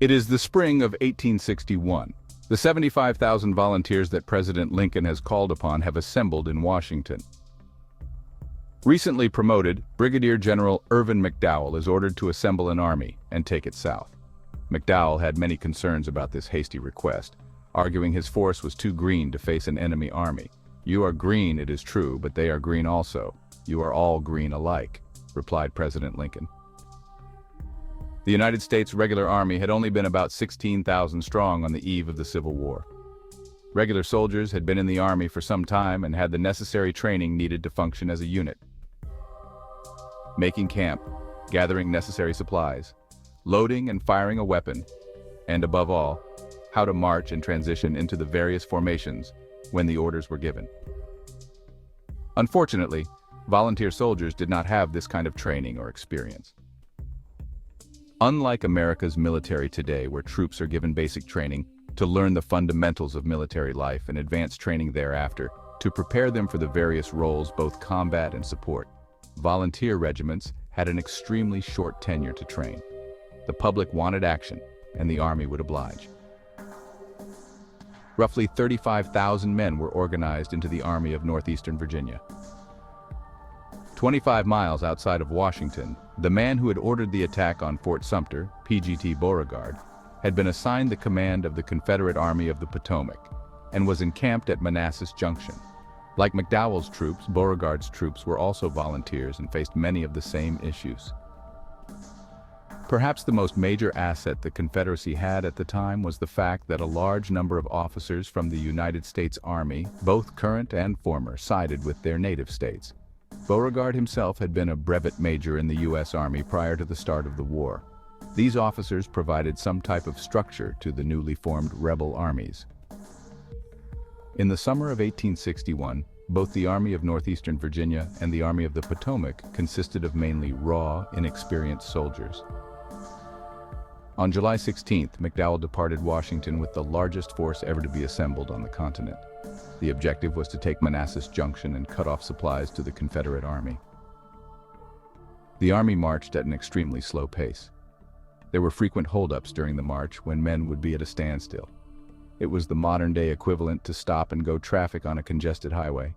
It is the spring of 1861. The 75,000 volunteers that President Lincoln has called upon have assembled in Washington. Recently promoted, Brigadier General Irvin McDowell is ordered to assemble an army and take it south. McDowell had many concerns about this hasty request, arguing his force was too green to face an enemy army. "You are green, it is true, but they are green also. You are all green alike," replied President Lincoln. The United States regular army had only been about 16,000 strong on the eve of the Civil War. Regular soldiers had been in the army for some time and had the necessary training needed to function as a unit. Making camp, gathering necessary supplies, loading and firing a weapon, and above all, how to march and transition into the various formations when the orders were given. Unfortunately, volunteer soldiers did not have this kind of training or experience. Unlike America's military today, where troops are given basic training to learn the fundamentals of military life and advanced training thereafter to prepare them for the various roles, both combat and support, volunteer regiments had an extremely short tenure to train. The public wanted action, and the army would oblige. Roughly 35,000 men were organized into the Army of Northeastern Virginia. 25 miles outside of Washington, the man who had ordered the attack on Fort Sumter, PGT Beauregard, had been assigned the command of the Confederate Army of the Potomac and was encamped at Manassas Junction. Like McDowell's troops, Beauregard's troops were also volunteers and faced many of the same issues. Perhaps the most major asset the Confederacy had at the time was the fact that a large number of officers from the United States Army, both current and former, sided with their native states. Beauregard himself had been a brevet major in the U.S. Army prior to the start of the war. These officers provided some type of structure to the newly formed rebel armies. In the summer of 1861, both the Army of Northeastern Virginia and the Army of the Potomac consisted of mainly raw, inexperienced soldiers. On July 16th, McDowell departed Washington with the largest force ever to be assembled on the continent. The objective was to take Manassas Junction and cut off supplies to the Confederate Army. The army marched at an extremely slow pace. There were frequent holdups during the march when men would be at a standstill. It was the modern-day equivalent to stop-and-go traffic on a congested highway.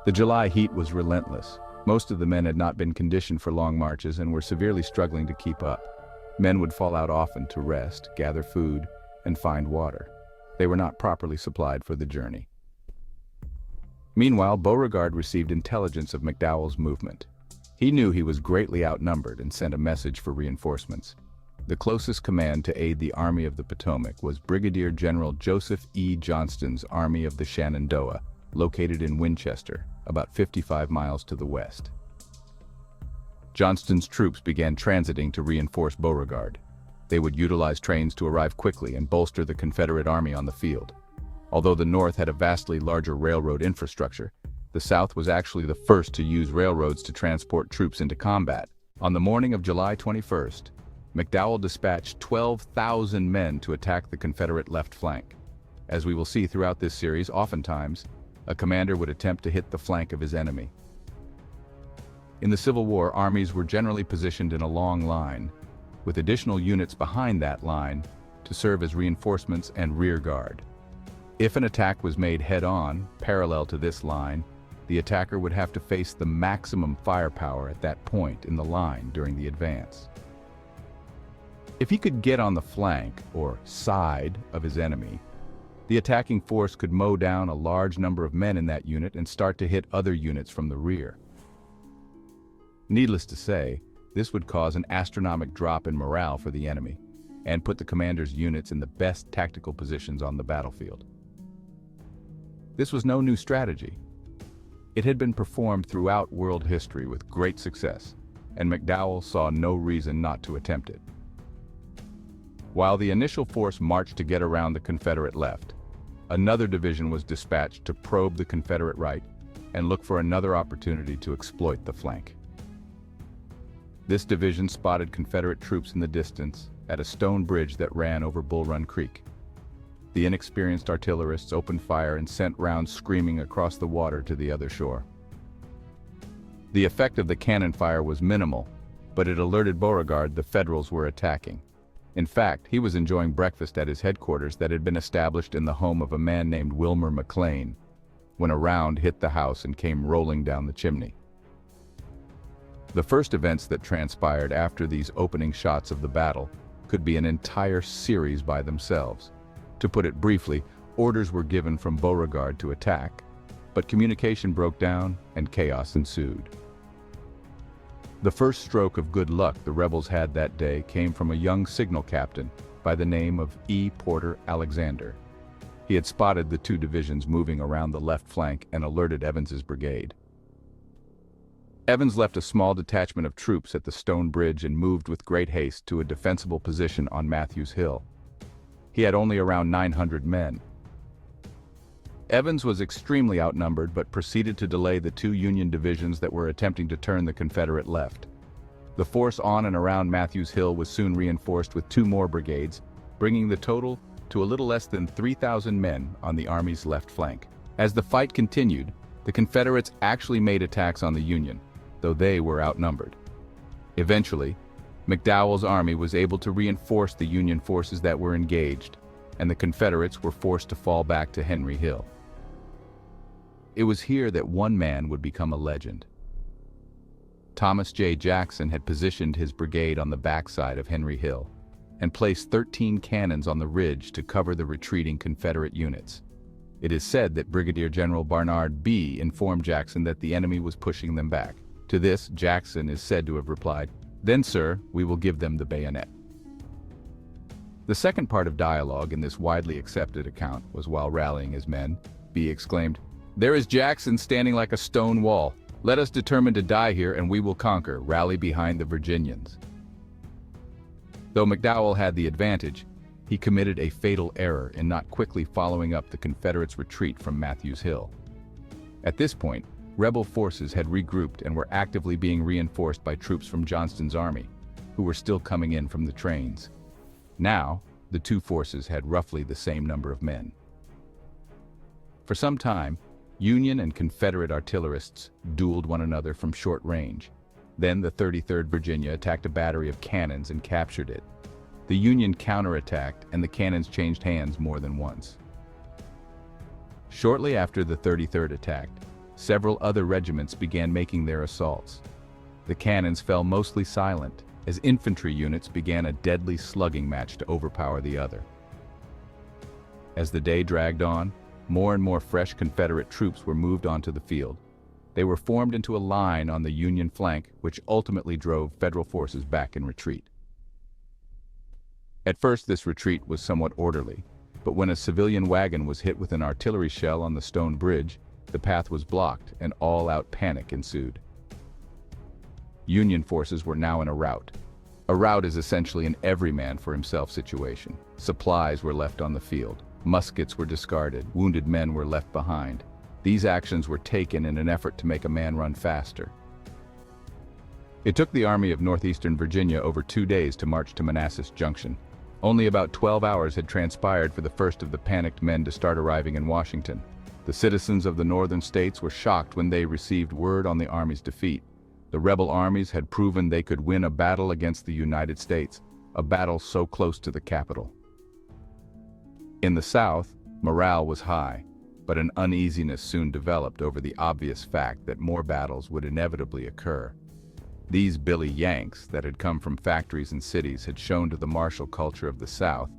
The July heat was relentless. Most of the men had not been conditioned for long marches and were severely struggling to keep up. Men would fall out often to rest, gather food, and find water. They were not properly supplied for the journey. Meanwhile, Beauregard received intelligence of McDowell's movement. He knew he was greatly outnumbered and sent a message for reinforcements. The closest command to aid the Army of the Potomac was Brigadier General Joseph E. Johnston's Army of the Shenandoah, located in Winchester, about 55 miles to the west. Johnston's troops began transiting to reinforce Beauregard. They would utilize trains to arrive quickly and bolster the Confederate Army on the field. Although the North had a vastly larger railroad infrastructure, the South was actually the first to use railroads to transport troops into combat. On the morning of July 21st, McDowell dispatched 12,000 men to attack the Confederate left flank. As we will see throughout this series, oftentimes, a commander would attempt to hit the flank of his enemy. In the Civil War, armies were generally positioned in a long line, with additional units behind that line to serve as reinforcements and rear guard. If an attack was made head-on, parallel to this line, the attacker would have to face the maximum firepower at that point in the line during the advance. If he could get on the flank, or side, of his enemy, the attacking force could mow down a large number of men in that unit and start to hit other units from the rear. Needless to say, this would cause an astronomical drop in morale for the enemy and put the commander's units in the best tactical positions on the battlefield. This was no new strategy. It had been performed throughout world history with great success, and McDowell saw no reason not to attempt it. While the initial force marched to get around the Confederate left, another division was dispatched to probe the Confederate right and look for another opportunity to exploit the flank. This division spotted Confederate troops in the distance at a stone bridge that ran over Bull Run Creek. The inexperienced artillerists opened fire and sent rounds screaming across the water to the other shore. The effect of the cannon fire was minimal, but it alerted Beauregard the Federals were attacking. In fact, he was enjoying breakfast at his headquarters that had been established in the home of a man named Wilmer McLean, when a round hit the house and came rolling down the chimney. The first events that transpired after these opening shots of the battle could be an entire series by themselves. To put it briefly, orders were given from Beauregard to attack, but communication broke down and chaos ensued. The first stroke of good luck the rebels had that day came from a young signal captain by the name of E. Porter Alexander. He had spotted the two divisions moving around the left flank and alerted Evans's brigade. Evans left a small detachment of troops at the stone bridge and moved with great haste to a defensible position on Matthews Hill. He had only around 900 men. Evans was extremely outnumbered but proceeded to delay the two Union divisions that were attempting to turn the Confederate left. The force on and around Matthews Hill was soon reinforced with two more brigades, bringing the total to a little less than 3,000 men on the Army's left flank. As the fight continued, the Confederates actually made attacks on the Union, though they were outnumbered. Eventually, McDowell's army was able to reinforce the Union forces that were engaged, and the Confederates were forced to fall back to Henry Hill. It was here that one man would become a legend. Thomas J. Jackson had positioned his brigade on the backside of Henry Hill and placed 13 cannons on the ridge to cover the retreating Confederate units. It is said that Brigadier General Barnard B. informed Jackson that the enemy was pushing them back. To this, Jackson is said to have replied, "Then, sir, we will give them the bayonet." The second part of dialogue in this widely accepted account was while rallying his men. B. exclaimed, "There is Jackson standing like a stone wall. Let us determine to die here and we will conquer. Rally behind the Virginians." Though McDowell had the advantage, he committed a fatal error in not quickly following up the Confederates' retreat from Matthews Hill. At this point, rebel forces had regrouped and were actively being reinforced by troops from Johnston's army, who were still coming in from the trains. Now, the two forces had roughly the same number of men. For some time, Union and Confederate artillerists dueled one another from short range. Then the 33rd Virginia attacked a battery of cannons and captured it. The Union counterattacked and the cannons changed hands more than once. Shortly after the 33rd attacked, several other regiments began making their assaults. The cannons fell mostly silent as infantry units began a deadly slugging match to overpower the other. As the day dragged on, more and more fresh Confederate troops were moved onto the field. They were formed into a line on the Union flank, which ultimately drove Federal forces back in retreat. At first, this retreat was somewhat orderly, but when a civilian wagon was hit with an artillery shell on the stone bridge, the path was blocked and all-out panic ensued. Union forces were now in a rout. A rout is essentially an every-man-for-himself situation. Supplies were left on the field. Muskets were discarded. Wounded men were left behind. These actions were taken in an effort to make a man run faster. It took the Army of Northeastern Virginia over 2 days to march to Manassas Junction. Only about 12 hours had transpired for the first of the panicked men to start arriving in Washington. The citizens of the northern states were shocked when they received word on the Army's defeat. The rebel armies had proven they could win a battle against the United States, a battle so close to the capital. In the South, morale was high, but an uneasiness soon developed over the obvious fact that more battles would inevitably occur. These Billy Yanks that had come from factories and cities had shown to the martial culture of the South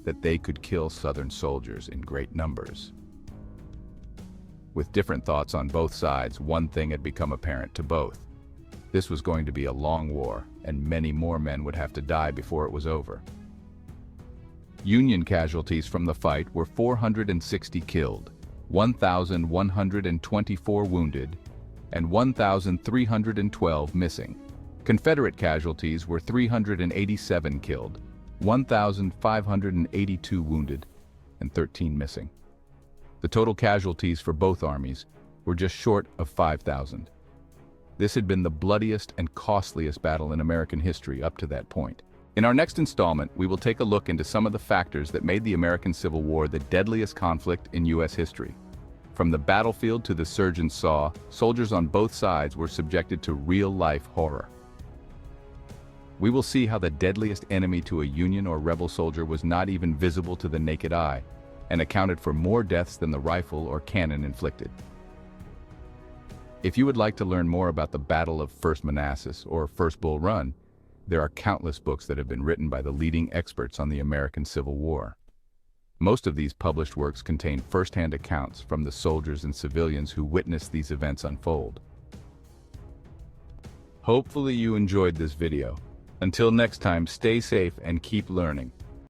that they could kill Southern soldiers in great numbers. With different thoughts on both sides, one thing had become apparent to both. This was going to be a long war, and many more men would have to die before it was over. Union casualties from the fight were 460 killed, 1,124 wounded, and 1,312 missing. Confederate casualties were 387 killed, 1,582 wounded, and 13 missing. The total casualties for both armies were just short of 5,000. This had been the bloodiest and costliest battle in American history up to that point. In our next installment, we will take a look into some of the factors that made the American Civil War the deadliest conflict in U.S. history. From the battlefield to the surgeon's saw, soldiers on both sides were subjected to real-life horror. We will see how the deadliest enemy to a Union or rebel soldier was not even visible to the naked eye, and accounted for more deaths than the rifle or cannon inflicted. If you would like to learn more about the Battle of First Manassas or First Bull Run, there are countless books that have been written by the leading experts on the American Civil War. Most of these published works contain first-hand accounts from the soldiers and civilians who witnessed these events unfold. Hopefully you enjoyed this video. Until next time, stay safe and keep learning.